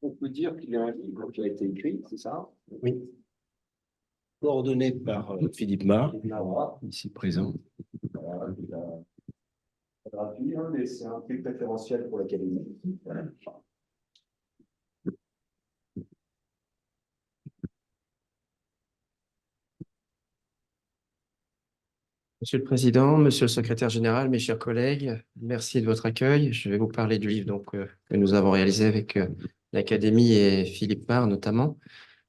On peut dire qu'il y a un livre qui a été écrit, c'est ça? Oui, coordonné par Philippe Mar, Voilà, ici présent. il a gratuit, hein, mais c'est un prix préférentiel pour l'Académie. Voilà. Monsieur le Président, Monsieur le Secrétaire général, mes chers collègues, merci de votre accueil. Je vais vous parler du livre que nous avons réalisé avec l'Académie et Philippe Mar notamment,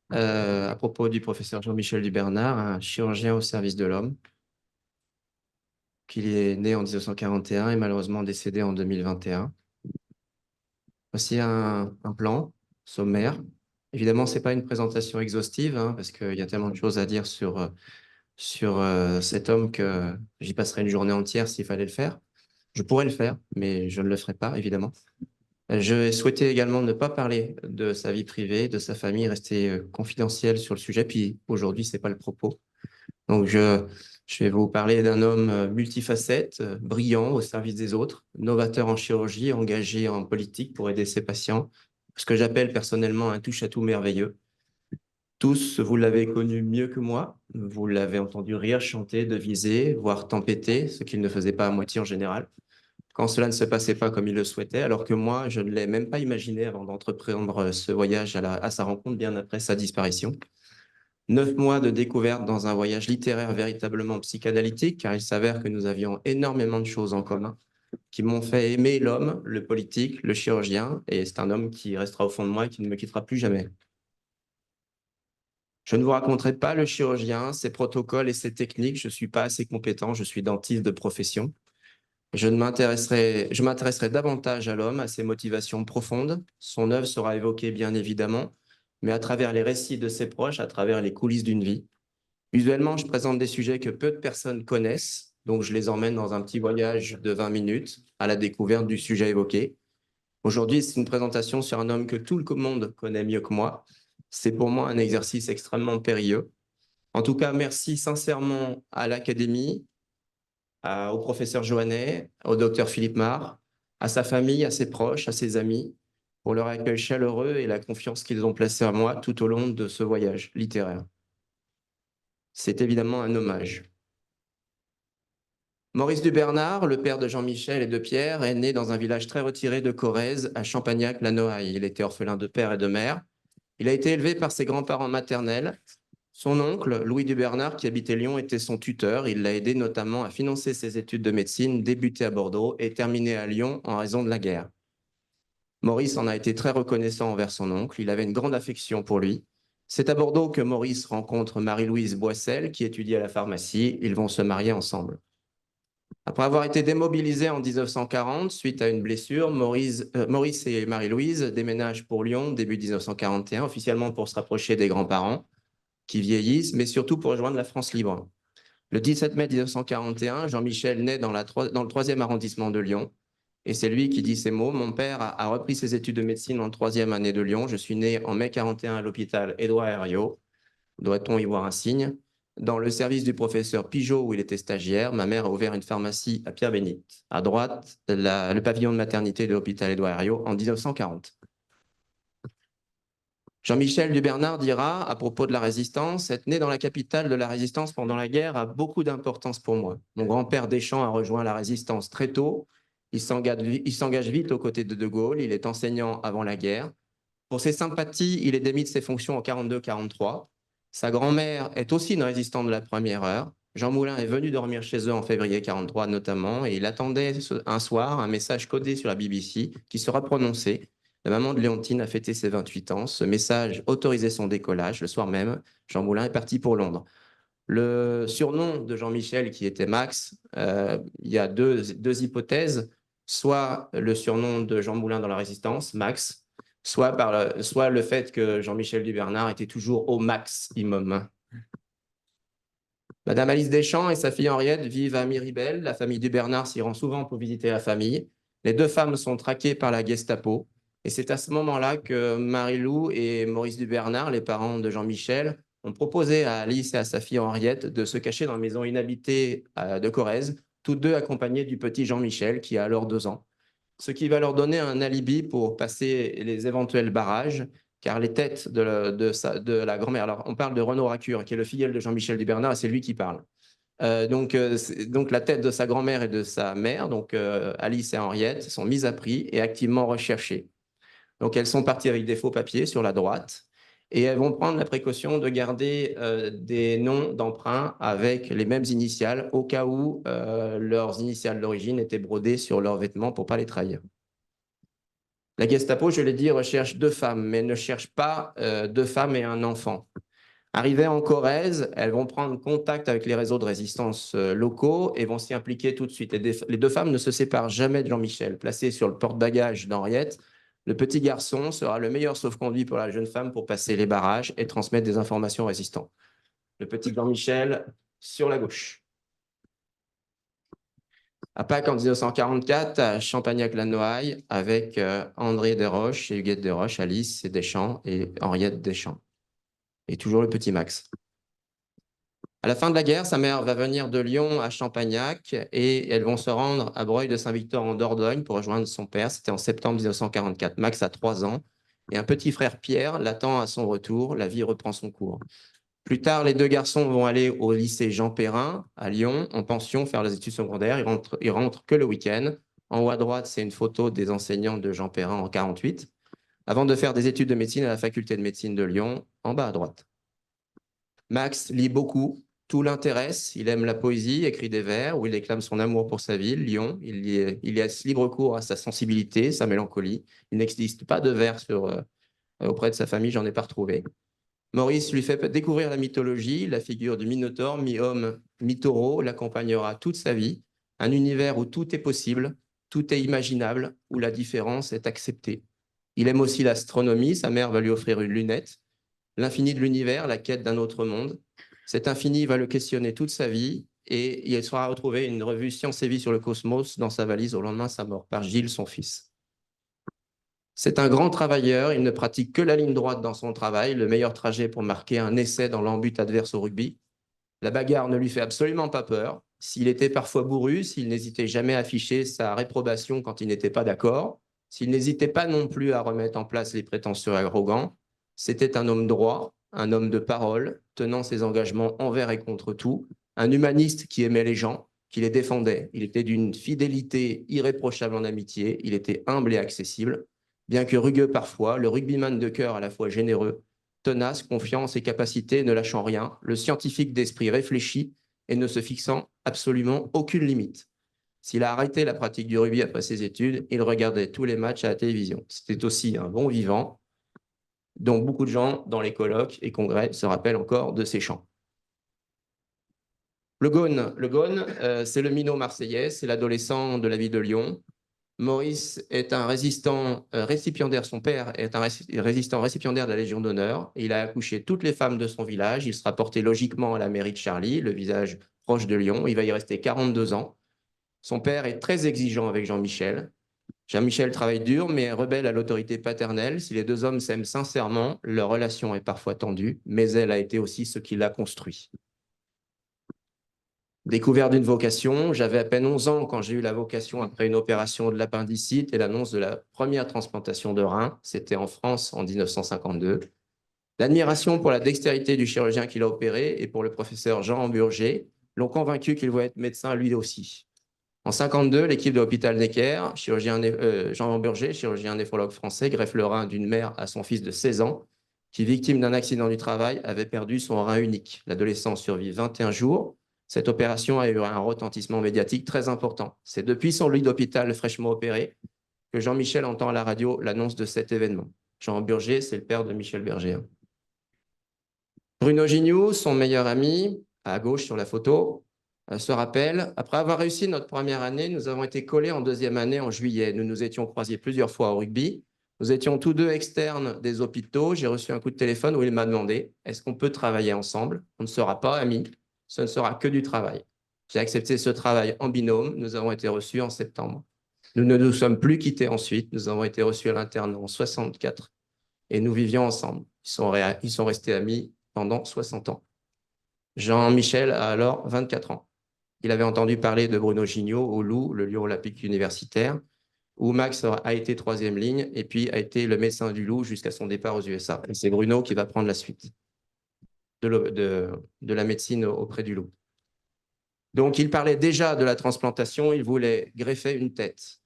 à propos du professeur Jean-Michel Dubernard, un chirurgien au service de l'homme, qui est né en 1941 et malheureusement décédé en 2021. Voici un plan sommaire. Évidemment, ce n'est pas une présentation exhaustive, hein, parce qu'il y a tellement de choses à dire sur cet homme que j'y passerai une journée entière s'il fallait le faire. Je pourrais le faire, mais je ne le ferai pas, évidemment. Je souhaitais également ne pas parler de sa vie privée, de sa famille, rester confidentiel sur le sujet. Puis aujourd'hui, ce n'est pas le propos. Donc, je vais vous parler d'un homme multifacette, brillant au service des autres, novateur en chirurgie, engagé en politique pour aider ses patients. Ce que j'appelle personnellement un touche-à-tout merveilleux. Tous, vous l'avez connu mieux que moi. Vous l'avez entendu rire, chanter, deviser, voire tempêter, ce qu'il ne faisait pas à moitié en général, quand cela ne se passait pas comme il le souhaitait, alors que moi, je ne l'ai même pas imaginé avant d'entreprendre ce voyage à sa rencontre bien après sa disparition. 9 mois de découverte dans un voyage littéraire véritablement psychanalytique, car il s'avère que nous avions énormément de choses en commun qui m'ont fait aimer l'homme, le politique, le chirurgien, et c'est un homme qui restera au fond de moi et qui ne me quittera plus jamais. Je ne vous raconterai pas le chirurgien, ses protocoles et ses techniques. Je ne suis pas assez compétent, je suis dentiste de profession. Je m'intéresserai davantage à l'homme, à ses motivations profondes. Son œuvre sera évoquée bien évidemment, mais à travers les récits de ses proches, à travers les coulisses d'une vie. Usuellement, je présente des sujets que peu de personnes connaissent, donc je les emmène dans un petit voyage de 20 minutes à la découverte du sujet évoqué. Aujourd'hui, c'est une présentation sur un homme que tout le monde connaît mieux que moi. C'est pour moi un exercice extrêmement périlleux. En tout cas, merci sincèrement à l'Académie, au professeur Joannet, au docteur Philippe Mar, à sa famille, à ses proches, à ses amis, pour leur accueil chaleureux et la confiance qu'ils ont placée en moi tout au long de ce voyage littéraire. C'est évidemment un hommage. Maurice Dubernard, le père de Jean-Michel et de Pierre, est né dans un village très retiré de Corrèze, à Champagnac-la-Noaille. Il était orphelin de père et de mère. Il a été élevé par ses grands-parents maternels. Son oncle, Louis Dubernard, qui habitait Lyon, était son tuteur. Il l'a aidé notamment à financer ses études de médecine, débutées à Bordeaux et terminées à Lyon en raison de la guerre. Maurice en a été très reconnaissant envers son oncle. Il avait une grande affection pour lui. C'est à Bordeaux que Maurice rencontre Marie-Louise Boissel, qui étudie à la pharmacie. Ils vont se marier ensemble. Après avoir été démobilisés en 1940 suite à une blessure, Maurice et Marie-Louise déménagent pour Lyon début 1941, officiellement pour se rapprocher des grands-parents qui vieillissent, mais surtout pour rejoindre la France libre. Le 17 mai 1941, Jean-Michel naît dans le 3e arrondissement de Lyon. Et c'est lui qui dit ces mots. Mon père a repris ses études de médecine en 3e année de Lyon. Je suis né en mai 41 à l'hôpital Édouard Herriot. Doit-on y voir un signe? Dans le service du professeur Pigeot, où il était stagiaire, ma mère a ouvert une pharmacie à Pierre-Bénite. À droite, le pavillon de maternité de l'hôpital Édouard Herriot en 1940. Jean-Michel Dubernard dira, à propos de la résistance, être né dans la capitale de la résistance pendant la guerre a beaucoup d'importance pour moi. Mon grand-père Deschamps a rejoint la résistance très tôt. Il s'engage vite aux côtés de De Gaulle. Il est enseignant avant la guerre. Pour ses sympathies, il est démis de ses fonctions en 42-43. Sa grand-mère est aussi une résistante de la première heure. Jean Moulin est venu dormir chez eux en février 43 notamment, et il attendait un soir un message codé sur la BBC qui sera prononcé. La maman de Léontine a fêté ses 28 ans. Ce message autorisait son décollage. Le soir même, Jean Moulin est parti pour Londres. Le surnom de Jean-Michel, qui était Max, il y a deux hypothèses. Soit le surnom de Jean Moulin dans la Résistance, Max, soit le fait que Jean-Michel Dubernard était toujours au maximum. Madame Alice Deschamps et sa fille Henriette vivent à Miribel. La famille Dubernard s'y rend souvent pour visiter la famille. Les deux femmes sont traquées par la Gestapo. Et c'est à ce moment-là que Marie-Lou et Maurice Dubernard, les parents de Jean-Michel, ont proposé à Alice et à sa fille Henriette de se cacher dans la maison inhabitée de Corrèze, tous deux accompagnés du petit Jean-Michel, qui a alors 2 ans. ce qui va leur donner un alibi pour passer les éventuels barrages, car les têtes de la grand-mère, alors on parle de Renaud Racure, qui est le filleul de Jean-Michel Dubernard, et c'est lui qui parle. Donc la tête de sa grand-mère et de sa mère, donc Alice et Henriette, sont mises à prix et activement recherchées. Donc elles sont parties avec des faux papiers sur la droite et elles vont prendre la précaution de garder des noms d'emprunt avec les mêmes initiales au cas où leurs initiales d'origine étaient brodées sur leurs vêtements pour ne pas les trahir. La Gestapo, je l'ai dit, recherche 2 femmes, mais ne cherche pas 2 femmes et un enfant. Arrivées en Corrèze, elles vont prendre contact avec les réseaux de résistance locaux et vont s'y impliquer tout de suite. Les 2 femmes ne se séparent jamais de Jean-Michel. Placé sur le porte-bagages d'Henriette, le petit garçon sera le meilleur sauf-conduit pour la jeune femme pour passer les barrages et transmettre des informations aux résistants. Le petit Jean-Michel sur la gauche. À Pâques en 1944, à Champagnac-la-Noaille, avec André Desroches et Huguette Desroches, Alice Deschamps et Henriette Deschamps. Et toujours le petit Max. À la fin de la guerre, sa mère va venir de Lyon à Champagnac et elles vont se rendre à Breuil de Saint-Victor en Dordogne pour rejoindre son père. C'était en septembre 1944. Max a 3 ans et un petit frère Pierre l'attend à son retour. La vie reprend son cours. Plus tard, les 2 garçons vont aller au lycée Jean Perrin à Lyon en pension faire les études secondaires. Ils rentrent que le week-end. En haut à droite, c'est une photo des enseignants de Jean Perrin en 1948 avant de faire des études de médecine à la faculté de médecine de Lyon en bas à droite. Max lit beaucoup. Tout l'intéresse, il aime la poésie, écrit des vers où il déclame son amour pour sa ville, Lyon. Il laisse libre cours à sa sensibilité, sa mélancolie. Il n'existe pas de vers auprès de sa famille, j'en ai pas retrouvé. Maurice lui fait découvrir la mythologie, la figure du Minotaure, mi-homme, mi-taureau, l'accompagnera toute sa vie. Un univers où tout est possible, tout est imaginable, où la différence est acceptée. Il aime aussi l'astronomie, sa mère va lui offrir une lunette. L'infini de l'univers, la quête d'un autre monde. Cet infini va le questionner toute sa vie et il sera retrouvé une revue Science et Vie sur le cosmos dans sa valise au lendemain de sa mort par Gilles, son fils. C'est un grand travailleur, il ne pratique que la ligne droite dans son travail, le meilleur trajet pour marquer un essai dans l'embut adverse au rugby. La bagarre ne lui fait absolument pas peur. S'il était parfois bourru, s'il n'hésitait jamais à afficher sa réprobation quand il n'était pas d'accord, s'il n'hésitait pas non plus à remettre en place les prétentieux arrogants, c'était un homme droit, un homme de parole, tenant ses engagements envers et contre tout, un humaniste qui aimait les gens, qui les défendait. Il était d'une fidélité irréprochable en amitié, il était humble et accessible. Bien que rugueux parfois, le rugbyman de cœur à la fois généreux, tenace, confiant en ses capacités, ne lâchant rien, le scientifique d'esprit réfléchi et ne se fixant absolument aucune limite. S'il a arrêté la pratique du rugby après ses études, il regardait tous les matchs à la télévision. C'était aussi un bon vivant, dont beaucoup de gens dans les colloques et congrès se rappellent encore de ses chants. Le Gaune, c'est le minot marseillais, c'est l'adolescent de la ville de Lyon. Maurice est un résistant récipiendaire, son père est un résistant récipiendaire de la Légion d'honneur. Il a accouché toutes les femmes de son village. Il sera porté logiquement à la mairie de Charlie, le village proche de Lyon. Il va y rester 42 ans. Son père est très exigeant avec Jean-Michel. Jean-Michel travaille dur, mais rebelle à l'autorité paternelle. Si les 2 hommes s'aiment sincèrement, leur relation est parfois tendue, mais elle a été aussi ce qui l'a construit. Découvert d'une vocation, j'avais à peine 11 ans quand j'ai eu la vocation après une opération de l'appendicite et l'annonce de la première transplantation de rein. C'était en France en 1952. L'admiration pour la dextérité du chirurgien qui l'a opéré et pour le professeur Jean Burger l'ont convaincu qu'il voulait être médecin lui aussi. En 1952, l'équipe de l'hôpital Necker, Jean Burger, chirurgien néphrologue français, greffe le rein d'une mère à son fils de 16 ans qui, victime d'un accident du travail, avait perdu son rein unique. L'adolescent survit 21 jours. Cette opération a eu un retentissement médiatique très important. C'est depuis son lit d'hôpital fraîchement opéré que Jean-Michel entend à la radio l'annonce de cet événement. Jean Burger, c'est le père de Michel Berger. Bruno Gignoux, son meilleur ami, à gauche sur la photo, se rappelle, après avoir réussi notre première année, nous avons été collés en 2e année en juillet. Nous nous étions croisés plusieurs fois au rugby. Nous étions tous 2 externes des hôpitaux. J'ai reçu un coup de téléphone où il m'a demandé « Est-ce qu'on peut travailler ensemble? On ne sera pas amis, ce ne sera que du travail. » J'ai accepté ce travail en binôme. Nous avons été reçus en septembre. Nous ne nous sommes plus quittés ensuite. Nous avons été reçus à l'interne en 64 et nous vivions ensemble. Ils sont restés amis pendant 60 ans. Jean-Michel a alors 24 ans. Il avait entendu parler de Bruno Gignoux au Loup, le lieu olympique universitaire. où Max a été troisième ligne et puis a été le médecin du loup jusqu'à son départ aux USA. Et c'est Bruno qui va prendre la suite de la médecine auprès du loup. Donc, il parlait déjà de la transplantation, il voulait greffer une tête.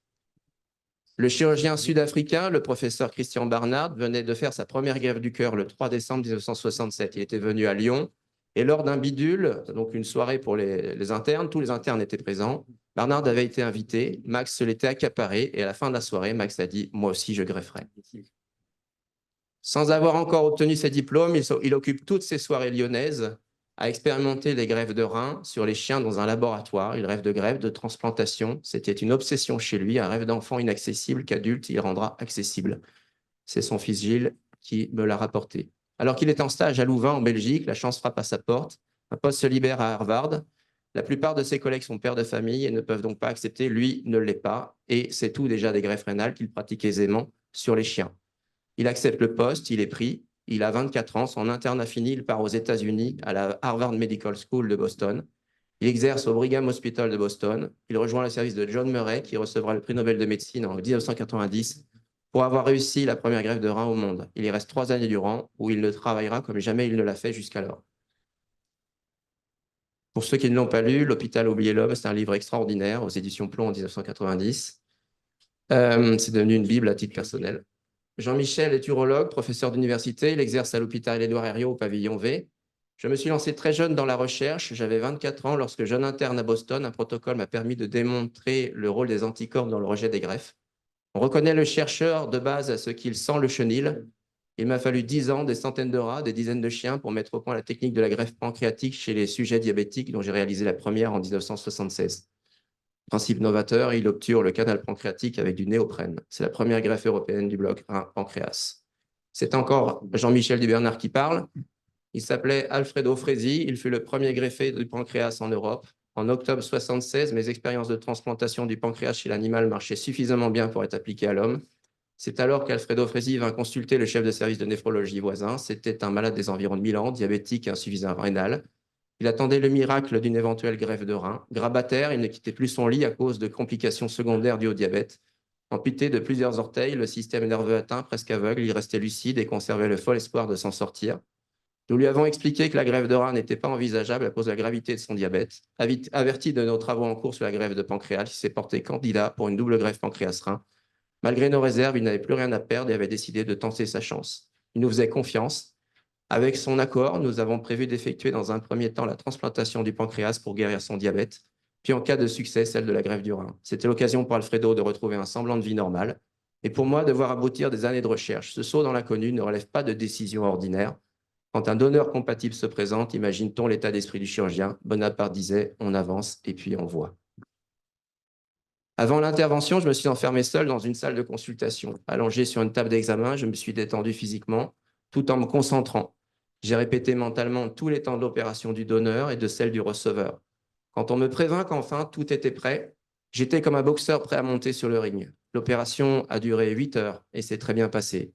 Le chirurgien sud-africain, le professeur Christian Barnard, venait de faire sa première greffe du cœur le 3 décembre 1967. Il était venu à Lyon et lors d'un bidule, donc une soirée pour les internes, tous les internes étaient présents. Barnard avait été invité, Max se l'était accaparé et à la fin de la soirée, Max a dit « moi aussi je grefferai ». Sans avoir encore obtenu ses diplômes, il occupe toutes ses soirées lyonnaises à expérimenter les greffes de reins sur les chiens dans un laboratoire. Il rêve de greffe, de transplantation. C'était une obsession chez lui, un rêve d'enfant inaccessible qu'adulte, il rendra accessible. C'est son fils Gilles qui me l'a rapporté. Alors qu'il est en stage à Louvain, en Belgique, la chance frappe à sa porte. Un poste se libère à Harvard. La plupart de ses collègues sont pères de famille et ne peuvent donc pas accepter. Lui ne l'est pas. Et c'est tout déjà des greffes rénales qu'il pratique aisément sur les chiens. Il accepte le poste, il est pris. Il a 24 ans, son interne a fini, il part aux États-Unis à la Harvard Medical School de Boston. Il exerce au Brigham Hospital de Boston. Il rejoint le service de John Murray, qui recevra le prix Nobel de médecine en 1990 pour avoir réussi la première greffe de rein au monde. Il y reste 3 années durant, où il ne travaillera comme jamais il ne l'a fait jusqu'alors. Pour ceux qui ne l'ont pas lu, L'Hôpital a oublié l'homme, c'est un livre extraordinaire aux éditions Plomb en 1990. C'est devenu une bible à titre personnel. Jean-Michel est urologue, professeur d'université. Il exerce à l'hôpital Édouard Herriot au pavillon V. Je me suis lancé très jeune dans la recherche. J'avais 24 ans lorsque, jeune interne à Boston, un protocole m'a permis de démontrer le rôle des anticorps dans le rejet des greffes. On reconnaît le chercheur de base à ce qu'il sent le chenil. Il m'a fallu 10 ans, des centaines de rats, des dizaines de chiens pour mettre au point la technique de la greffe pancréatique chez les sujets diabétiques dont j'ai réalisé la première en 1976. Principe novateur, il obture le canal pancréatique avec du néoprène. C'est la première greffe européenne du bloc 1 pancréas. C'est encore Jean-Michel Dubernard qui parle. Il s'appelait Alfredo Fresi. Il fut le premier greffé du pancréas en Europe. En octobre 1976, mes expériences de transplantation du pancréas chez l'animal marchaient suffisamment bien pour être appliquées à l'homme. C'est alors qu'Alfredo Fresi vint consulter le chef de service de néphrologie voisin. C'était un malade des environs de 1000 ans, diabétique et insuffisant rénal. Il attendait le miracle d'une éventuelle greffe de rein. Grabataire, il ne quittait plus son lit à cause de complications secondaires dues au diabète. Amputé de plusieurs orteils, le système nerveux atteint, presque aveugle, il restait lucide et conservait le fol espoir de s'en sortir. Nous lui avons expliqué que la greffe de rein n'était pas envisageable à cause de la gravité de son diabète. Averti de nos travaux en cours sur la greffe de pancréas, il s'est porté candidat pour une double greffe pancréas-rein. Malgré nos réserves, il n'avait plus rien à perdre et avait décidé de tenter sa chance. Il nous faisait confiance. Avec son accord, nous avons prévu d'effectuer dans un premier temps la transplantation du pancréas pour guérir son diabète, puis en cas de succès, celle de la greffe du rein. C'était l'occasion pour Alfredo de retrouver un semblant de vie normale et pour moi de voir aboutir des années de recherche. Ce saut dans l'inconnu ne relève pas de décision ordinaire. Quand un donneur compatible se présente, imagine-t-on l'état d'esprit du chirurgien? Bonaparte disait « on avance et puis on voit ». Avant l'intervention, je me suis enfermé seul dans une salle de consultation. Allongé sur une table d'examen, je me suis détendu physiquement tout en me concentrant. J'ai répété mentalement tous les temps de l'opération du donneur et de celle du receveur. Quand on me prévint qu'enfin tout était prêt, j'étais comme un boxeur prêt à monter sur le ring. L'opération a duré 8 heures et s'est très bien passé.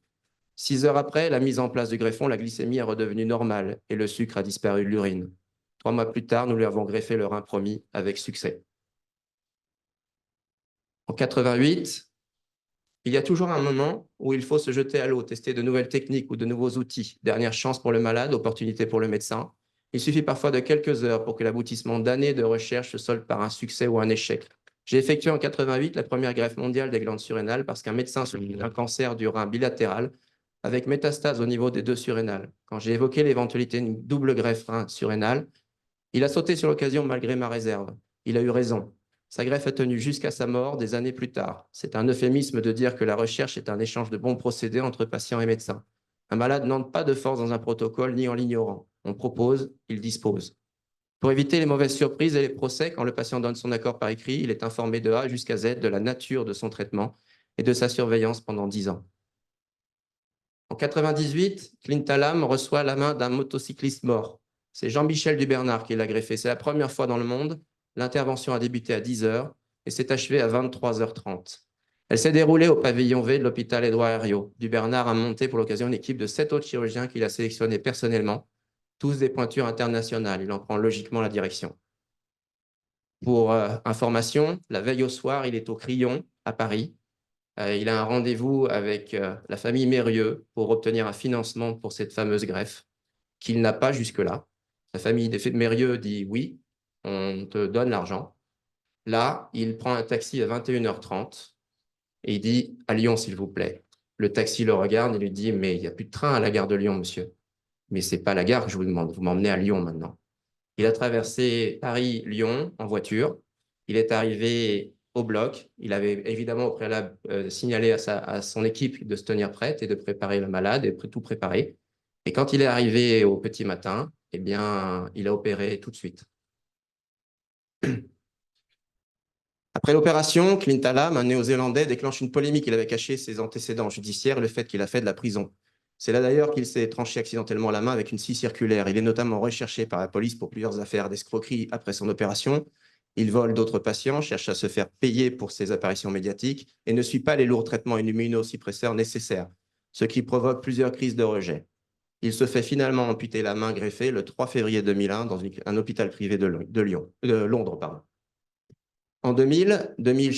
6 heures après, la mise en place du greffon, la glycémie est redevenue normale et le sucre a disparu de l'urine. 3 mois plus tard, nous lui avons greffé le rein promis avec succès. En 88, il y a toujours un moment où il faut se jeter à l'eau, tester de nouvelles techniques ou de nouveaux outils. Dernière chance pour le malade, opportunité pour le médecin. Il suffit parfois de quelques heures pour que l'aboutissement d'années de recherche se solde par un succès ou un échec. J'ai effectué en 88 la première greffe mondiale des glandes surrénales parce qu'un médecin souffrait d'un cancer du rein bilatéral avec métastase au niveau des 2 surrénales. Quand j'ai évoqué l'éventualité d'une double greffe rein surrénale, il a sauté sur l'occasion malgré ma réserve. Il a eu raison. Sa greffe a tenu jusqu'à sa mort des années plus tard. C'est un euphémisme de dire que la recherche est un échange de bons procédés entre patients et médecins. Un malade n'entre pas de force dans un protocole ni en l'ignorant. On propose, il dispose. Pour éviter les mauvaises surprises et les procès, quand le patient donne son accord par écrit, il est informé de A jusqu'à Z de la nature de son traitement et de sa surveillance pendant 10 ans. En 98, Clint Hallam reçoit la main d'un motocycliste mort. C'est Jean-Michel Dubernard qui l'a greffé. C'est la première fois dans le monde. L'intervention a débuté à 10 heures et s'est achevée à 23h30. Elle s'est déroulée au pavillon V de l'hôpital Édouard Herriot. Dubernard a monté pour l'occasion une équipe de 7 autres chirurgiens qu'il a sélectionnés personnellement, tous des pointures internationales. Il en prend logiquement la direction. Pour information, la veille au soir, il est au Crillon, à Paris. Il a un rendez-vous avec la famille Mérieux pour obtenir un financement pour cette fameuse greffe qu'il n'a pas jusque-là. La famille des Mérieux dit oui, on te donne l'argent. Là, il prend un taxi à 21h30 et il dit à Lyon, s'il vous plaît. Le taxi le regarde et lui dit, mais il n'y a plus de train à la gare de Lyon, monsieur. Mais ce n'est pas la gare que je vous demande, vous m'emmenez à Lyon maintenant. Il a traversé Paris-Lyon en voiture. Il est arrivé au bloc. Il avait évidemment au préalable signalé à son équipe de se tenir prête et de préparer le malade et tout préparer. Et quand il est arrivé au petit matin, eh bien, il a opéré tout de suite. Après l'opération, Clint Hallam, un Néo-Zélandais, déclenche une polémique. Il avait caché ses antécédents judiciaires et le fait qu'il a fait de la prison. C'est là d'ailleurs qu'il s'est tranché accidentellement la main avec une scie circulaire. Il est notamment recherché par la police pour plusieurs affaires d'escroquerie après son opération. Il vole d'autres patients, cherche à se faire payer pour ses apparitions médiatiques et ne suit pas les lourds traitements immunosuppresseurs nécessaires, ce qui provoque plusieurs crises de rejet. Il se fait finalement amputer la main greffée le 3 février 2001 dans un hôpital privé de Londres. Pardon. En 2000, Denis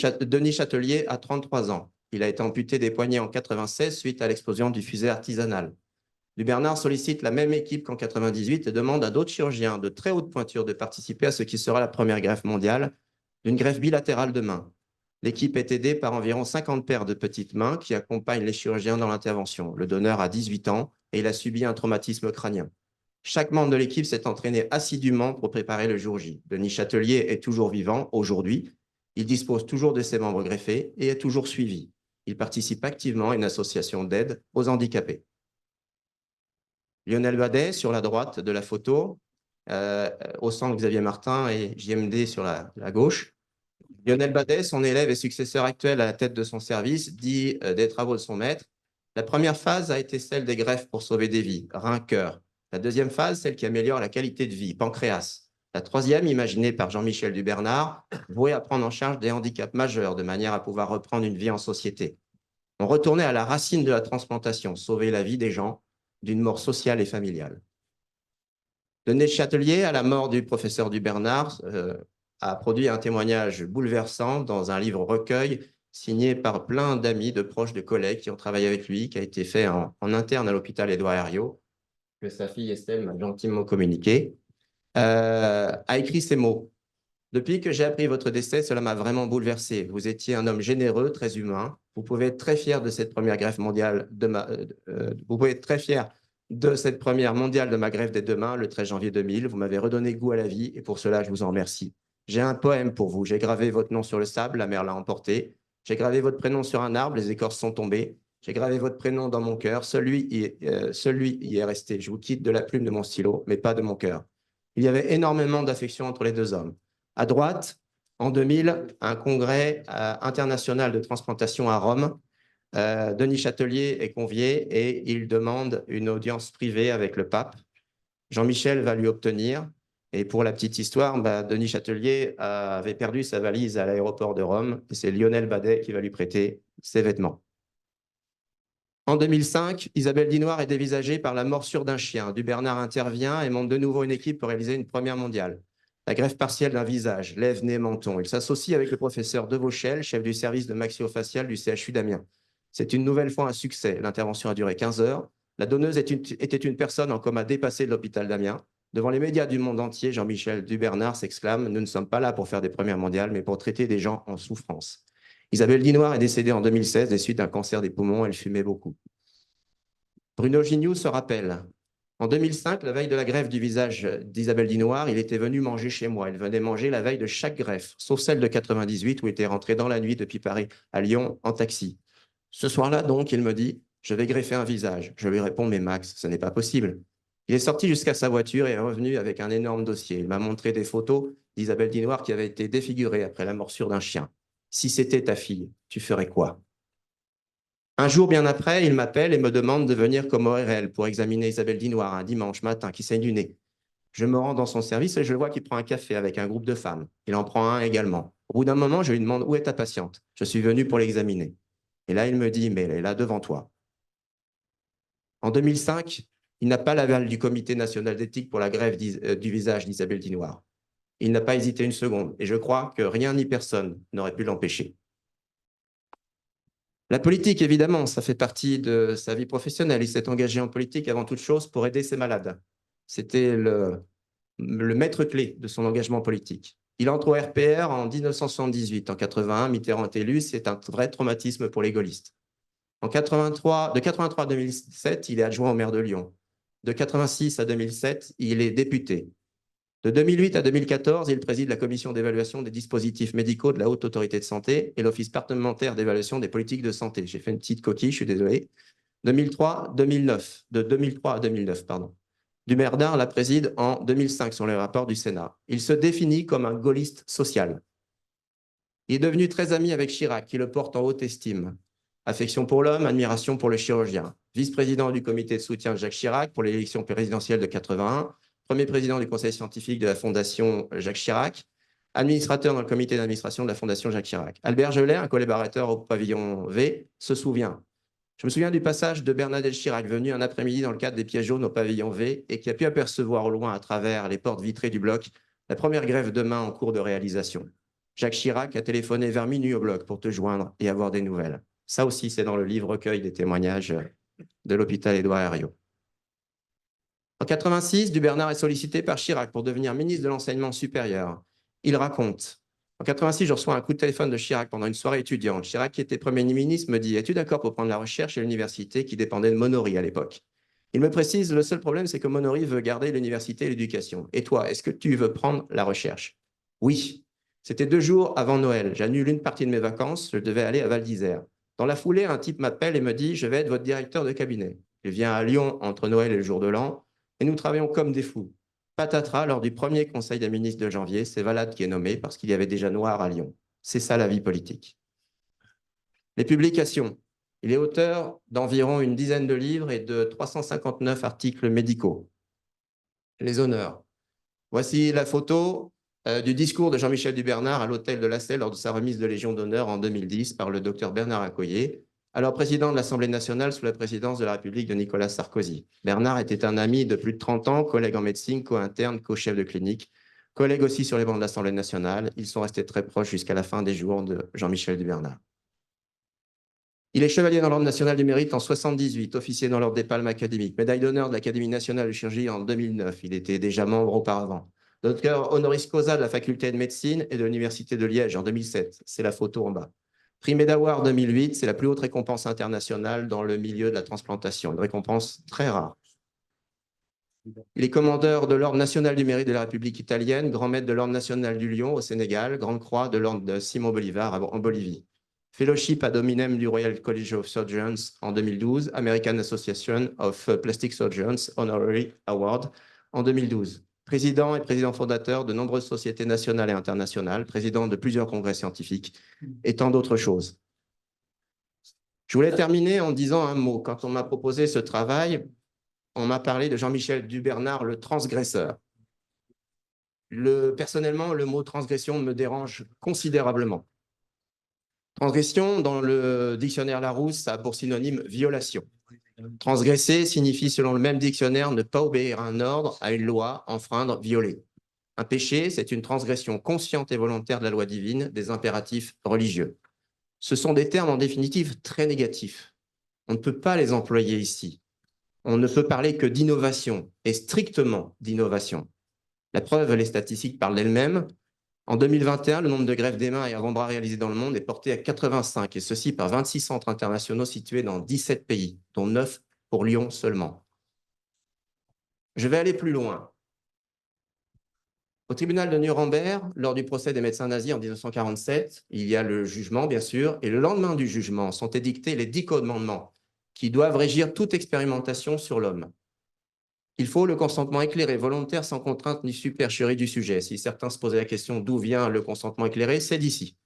Châtelier a 33 ans. Il a été amputé des poignets en 1996 suite à l'explosion du fusée artisanal. Dubernard sollicite la même équipe qu'en 1998 et demande à d'autres chirurgiens de très haute pointure de participer à ce qui sera la première greffe mondiale, d'une greffe bilatérale de main. L'équipe est aidée par environ 50 paires de petites mains qui accompagnent les chirurgiens dans l'intervention. Le donneur a 18 ans et il a subi un traumatisme crânien. Chaque membre de l'équipe s'est entraîné assidûment pour préparer le jour J. Denis Châtelier est toujours vivant aujourd'hui. Il dispose toujours de ses membres greffés et est toujours suivi. Il participe activement à une association d'aide aux handicapés. Lionel Badet, sur la droite de la photo, au centre Xavier Martin et JMD sur la gauche. Lionel Badet, son élève et successeur actuel à la tête de son service, dit des travaux de son maître. La première phase a été celle des greffes pour sauver des vies, rein-cœur. La deuxième phase, celle qui améliore la qualité de vie, pancréas. La troisième, imaginée par Jean-Michel Dubernard, vouée à prendre en charge des handicaps majeurs de manière à pouvoir reprendre une vie en société. On retournait à la racine de la transplantation, sauver la vie des gens d'une mort sociale et familiale. Denis Châtelier, à la mort du professeur Dubernard, a produit un témoignage bouleversant dans un livre recueil signé par plein d'amis, de proches, de collègues qui ont travaillé avec lui, qui a été fait en interne à l'hôpital Édouard Herriot, que sa fille Estelle m'a gentiment communiqué, a écrit ces mots. Depuis que j'ai appris votre décès, cela m'a vraiment bouleversé. Vous étiez un homme généreux, très humain. Vous pouvez être très fier de cette première greffe mondiale vous pouvez être très fier de cette première mondiale de ma greffe des deux mains, le 13 janvier 2000. Vous m'avez redonné goût à la vie et pour cela, je vous en remercie. J'ai un poème pour vous. J'ai gravé votre nom sur le sable, la mer l'a emporté. J'ai gravé votre prénom sur un arbre, les écorces sont tombées. J'ai gravé votre prénom dans mon cœur. Celui y est resté. Je vous quitte de la plume de mon stylo, mais pas de mon cœur. Il y avait énormément d'affection entre les deux hommes. À droite, en 2000, un congrès international de transplantation à Rome. Denis Châtelier est convié et il demande une audience privée avec le pape. Jean-Michel va lui obtenir. Et pour la petite histoire, Denis Châtelier avait perdu sa valise à l'aéroport de Rome et c'est Lionel Badet qui va lui prêter ses vêtements. En 2005, Isabelle Dinoir est dévisagée par la morsure d'un chien. Dubernard intervient et monte de nouveau une équipe pour réaliser une première mondiale. La greffe partielle d'un visage, lèvres, nez, menton. Il s'associe avec le professeur Devauchel, chef du service de maxillofacial du CHU d'Amiens. C'est une nouvelle fois un succès. L'intervention a duré 15 heures. La donneuse était une personne en coma dépassée de l'hôpital d'Amiens. Devant les médias du monde entier, Jean-Michel Dubernard s'exclame « Nous ne sommes pas là pour faire des premières mondiales, mais pour traiter des gens en souffrance ». Isabelle Dinoir est décédée en 2016 des suites d'un cancer des poumons. Elle fumait beaucoup. Bruno Gignoux se rappelle. En 2005, la veille de la greffe du visage d'Isabelle Dinoir, il était venu manger chez moi. Il venait manger la veille de chaque greffe, sauf celle de 98 où il était rentré dans la nuit depuis Paris à Lyon en taxi. Ce soir-là, donc, il me dit « Je vais greffer un visage ». Je lui réponds « Mais Max, ce n'est pas possible ». Il est sorti jusqu'à sa voiture et est revenu avec un énorme dossier. Il m'a montré des photos d'Isabelle Dinoir qui avait été défigurée après la morsure d'un chien. « Si c'était ta fille, tu ferais quoi ?» Un jour bien après, il m'appelle et me demande de venir comme ORL pour examiner Isabelle Dinoir un dimanche matin qui saigne du nez. Je me rends dans son service et je le vois qu'il prend un café avec un groupe de femmes. Il en prend un également. Au bout d'un moment, je lui demande « Où est ta patiente ?» Je suis venu pour l'examiner. Et là, il me dit « Mais elle est là devant toi. » En 2005, il n'a pas l'aval du Comité national d'éthique pour la greffe du visage d'Isabelle Dinoir. Il n'a pas hésité une seconde et je crois que rien ni personne n'aurait pu l'empêcher. La politique, évidemment, ça fait partie de sa vie professionnelle. Il s'est engagé en politique avant toute chose pour aider ses malades. C'était le maître clé de son engagement politique. Il entre au RPR en 1978. En 81, Mitterrand est élu. C'est un vrai traumatisme pour les gaullistes. De 83 à 2007, il est adjoint au maire de Lyon. De 86 à 2007, il est député. De 2008 à 2014, il préside la commission d'évaluation des dispositifs médicaux de la Haute Autorité de Santé et l'Office parlementaire d'évaluation des politiques de santé. J'ai fait une petite coquille, je suis désolé. 2003-2009, de 2003 à 2009, pardon. Dubernard la préside en 2005 sur les rapports du Sénat. Il se définit comme un gaulliste social. Il est devenu très ami avec Chirac, qui le porte en haute estime. Affection pour l'homme, admiration pour le chirurgien. Vice-président du comité de soutien de Jacques Chirac pour l'élection présidentielle de 81, premier président du conseil scientifique de la Fondation Jacques Chirac, administrateur dans le comité d'administration de la Fondation Jacques Chirac. Albert Gelet, un collaborateur au pavillon V, se souvient. Je me souviens du passage de Bernadette Chirac, venu un après-midi dans le cadre des pièces jaunes au pavillon V et qui a pu apercevoir au loin, à travers les portes vitrées du bloc, la première grève de main en cours de réalisation. Jacques Chirac a téléphoné vers minuit au bloc pour te joindre et avoir des nouvelles. Ça aussi, c'est dans le livre recueil des témoignages de l'hôpital Édouard Herriot. En 86, Dubernard est sollicité par Chirac pour devenir ministre de l'enseignement supérieur. Il raconte: en 86, je reçois un coup de téléphone de Chirac pendant une soirée étudiante. Chirac, qui était Premier ministre, me dit: es-tu d'accord pour prendre la recherche à l'université qui dépendait de Monory à l'époque? Il me précise: le seul problème, c'est que Monory veut garder l'université et l'éducation. Et toi, est-ce que tu veux prendre la recherche? Oui. C'était 2 jours avant Noël. J'annule une partie de mes vacances. Je devais aller à Val d'Isère. Dans la foulée, un type m'appelle et me dit: je vais être votre directeur de cabinet. Il vient à Lyon entre Noël et le jour de l'an. Et nous travaillons comme des fous. Patatras, lors du premier conseil des ministres de janvier, c'est Valade qui est nommé parce qu'il y avait déjà noir à Lyon. C'est ça la vie politique. Les publications. Il est auteur d'environ une dizaine de livres et de 359 articles médicaux. Les honneurs. Voici la photo du discours de Jean-Michel Dubernard à l'hôtel de la Selle lors de sa remise de Légion d'honneur en 2010 par le docteur Bernard Accoyer, alors président de l'Assemblée nationale sous la présidence de la République de Nicolas Sarkozy. Bernard était un ami de plus de 30 ans, collègue en médecine, co-interne, co-chef de clinique, collègue aussi sur les bancs de l'Assemblée nationale. Ils sont restés très proches jusqu'à la fin des jours de Jean-Michel Dubernard. Il est chevalier dans l'Ordre national du mérite en 1978, officier dans l'Ordre des Palmes académiques, médaille d'honneur de l'Académie nationale de chirurgie en 2009. Il était déjà membre auparavant. Docteur honoris causa de la faculté de médecine et de l'Université de Liège en 2007. C'est la photo en bas. Prix Medawar 2008, c'est la plus haute récompense internationale dans le milieu de la transplantation, une récompense très rare. Il est commandeur de l'Ordre national du mérite de la République italienne, grand maître de l'Ordre national du Lion au Sénégal, grande croix de l'Ordre de Simon Bolivar en Bolivie. Fellowship ad hominem du Royal College of Surgeons en 2012, American Association of Plastic Surgeons Honorary Award en 2012. Président et président fondateur de nombreuses sociétés nationales et internationales, président de plusieurs congrès scientifiques et tant d'autres choses. Je voulais terminer en disant un mot. Quand on m'a proposé ce travail, on m'a parlé de Jean-Michel Dubernard, le transgresseur. Personnellement, le mot transgression me dérange considérablement. Transgression, dans le dictionnaire Larousse, ça a pour synonyme violation. Transgresser signifie, selon le même dictionnaire, ne pas obéir à un ordre, à une loi, enfreindre, violer. Un péché, c'est une transgression consciente et volontaire de la loi divine, des impératifs religieux. Ce sont des termes en définitive très négatifs. On ne peut pas les employer ici. On ne peut parler que d'innovation, et strictement d'innovation. La preuve, les statistiques parlent d'elles-mêmes. En 2021, le nombre de greffes des mains et avant-bras réalisés dans le monde est porté à 85, et ceci par 26 centres internationaux situés dans 17 pays, dont 9 pour Lyon seulement. Je vais aller plus loin. Au tribunal de Nuremberg, lors du procès des médecins nazis en 1947, il y a le jugement, bien sûr, et le lendemain du jugement sont édictés les 10 commandements qui doivent régir toute expérimentation sur l'homme. Il faut le consentement éclairé, volontaire, sans contrainte ni supercherie du sujet. Si certains se posaient la question d'où vient le consentement éclairé, c'est d'ici.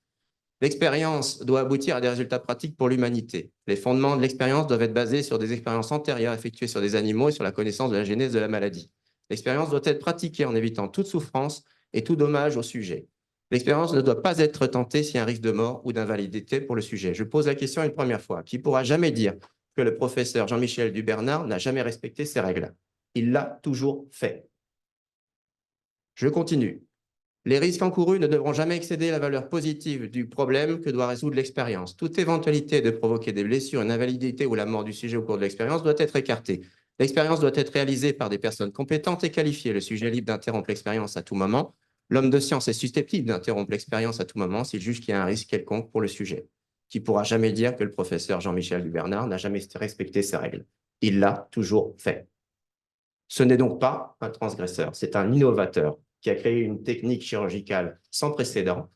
L'expérience doit aboutir à des résultats pratiques pour l'humanité. Les fondements de l'expérience doivent être basés sur des expériences antérieures effectuées sur des animaux et sur la connaissance de la genèse de la maladie. L'expérience doit être pratiquée en évitant toute souffrance et tout dommage au sujet. L'expérience ne doit pas être tentée s'il y a un risque de mort ou d'invalidité pour le sujet. Je pose la question une première fois. Qui pourra jamais dire que le professeur Jean-Michel Dubernard n'a jamais respecté ces règles? Il l'a toujours fait. Je continue. Les risques encourus ne devront jamais excéder la valeur positive du problème que doit résoudre l'expérience. Toute éventualité de provoquer des blessures, une invalidité ou la mort du sujet au cours de l'expérience doit être écartée. L'expérience doit être réalisée par des personnes compétentes et qualifiées. Le sujet est libre d'interrompre l'expérience à tout moment. L'homme de science est susceptible d'interrompre l'expérience à tout moment s'il juge qu'il y a un risque quelconque pour le sujet, qui ne pourra jamais dire que le professeur Jean-Michel Dubernard n'a jamais respecté ces règles. Il l'a toujours fait. Ce n'est donc pas un transgresseur, c'est un innovateur qui a créé une technique chirurgicale sans précédent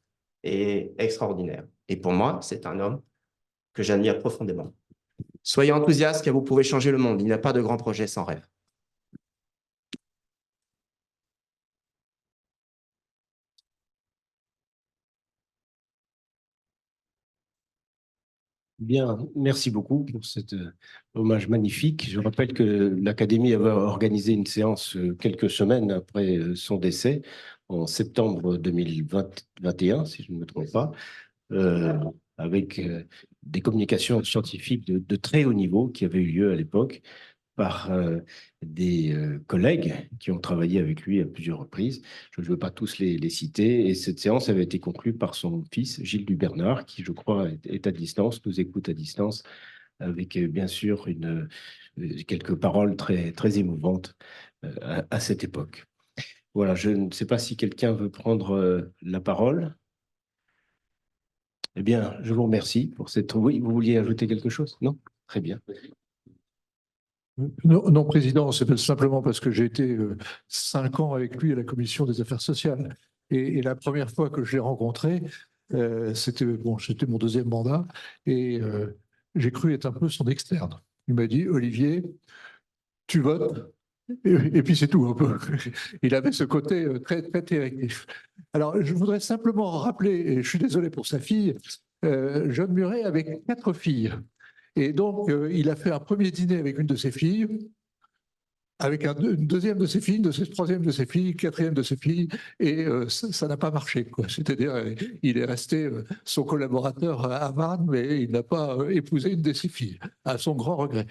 et extraordinaire. Et pour moi, c'est un homme que j'admire profondément. Soyez enthousiastes car vous pouvez changer le monde. Il n'y a pas de grand projet sans rêve. Bien, merci beaucoup pour cet hommage magnifique. Je rappelle que l'Académie avait organisé une séance quelques semaines après son décès, en septembre 2021, si je ne me trompe pas, euh, avec des communications scientifiques de très haut niveau qui avaient eu lieu à l'époque par des collègues qui ont travaillé avec lui à plusieurs reprises. Je ne veux pas tous les citer. Et cette séance avait été conclue par son fils, Gilles Dubernard, qui, je crois, est à distance, nous écoute à distance, avec bien sûr quelques paroles très, très émouvantes à cette époque. Voilà, je ne sais pas si quelqu'un veut prendre la parole. Eh bien, je vous remercie pour cette... Oui, vous vouliez ajouter quelque chose? Non? Très bien. Non, non, Président, c'est simplement parce que j'ai été 5 ans avec lui à la Commission des Affaires sociales. Et la première fois que je l'ai rencontré, c'était mon deuxième mandat, et j'ai cru être un peu son externe. Il m'a dit, Olivier, tu votes, et puis c'est tout un peu. Il avait ce côté très, très directif. Alors, je voudrais simplement rappeler, et je suis désolé pour sa fille, John Murray avait 4 filles. Et donc, il a fait un premier dîner avec une de ses filles, avec une deuxième de ses filles, troisième de ses filles, quatrième de ses filles, et ça n'a pas marché, quoi. C'est-à-dire, il est resté son collaborateur à Vannes, mais il n'a pas épousé une de ses filles, à son grand regret.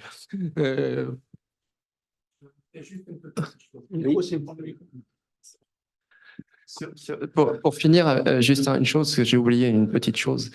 Pour finir, juste une chose que j'ai oublié, une petite chose.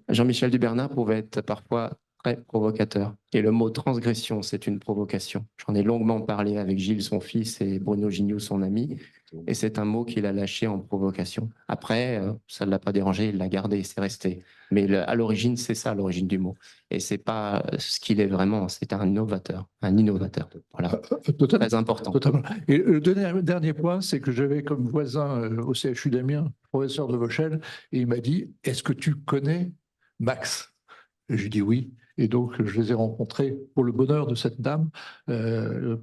Jean-Michel Dubernard pouvait être parfois très provocateur. Et le mot transgression, c'est une provocation. J'en ai longuement parlé avec Gilles, son fils, et Bruno Gignoux, son ami. Et c'est un mot qu'il a lâché en provocation. Après, ça ne l'a pas dérangé, il l'a gardé, c'est resté. Mais à l'origine, c'est ça, l'origine du mot. Et c'est pas ce qu'il est vraiment, c'est un innovateur. Un innovateur. Voilà. Très important. Totalement. Et le dernier point, c'est que j'avais comme voisin au CHU d'Amiens, professeur de Vauchel, et il m'a dit, est-ce que tu connais Max? Et j'ai dit oui. Et donc, je les ai rencontrés pour le bonheur de cette dame,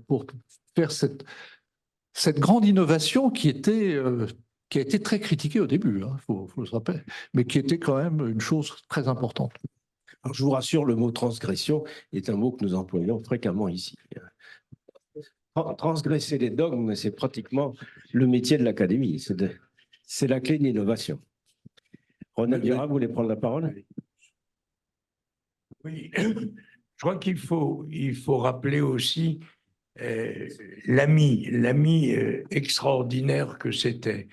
pour faire cette grande innovation qui a été très critiquée au début, hein, faut se rappeler, mais qui était quand même une chose très importante. Alors, je vous rassure, le mot transgression est un mot que nous employons fréquemment ici. Transgresser les dogmes, c'est pratiquement le métier de l'Académie. C'est la clé de l'innovation. Ronald Dura, vous voulez prendre la parole? Oui, je crois qu'il faut rappeler aussi l'ami extraordinaire que c'était.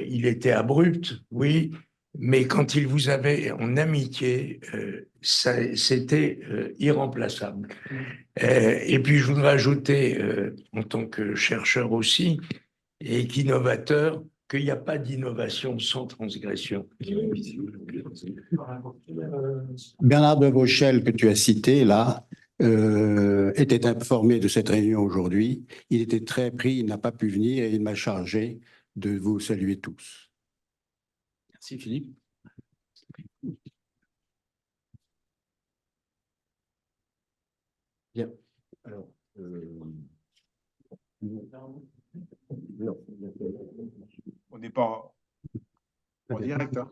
Il était abrupt, oui, mais quand il vous avait en amitié, c'était irremplaçable. Et puis, je voudrais ajouter, en tant que chercheur aussi, et qu'innovateur, qu'il n'y a pas d'innovation sans transgression. Bernard de Vauchel, que tu as cité là, était informé de cette réunion aujourd'hui. Il était très pris, il n'a pas pu venir et il m'a chargé de vous saluer tous. Merci Philippe. Bien. Alors, On n'est pas en direct, hein.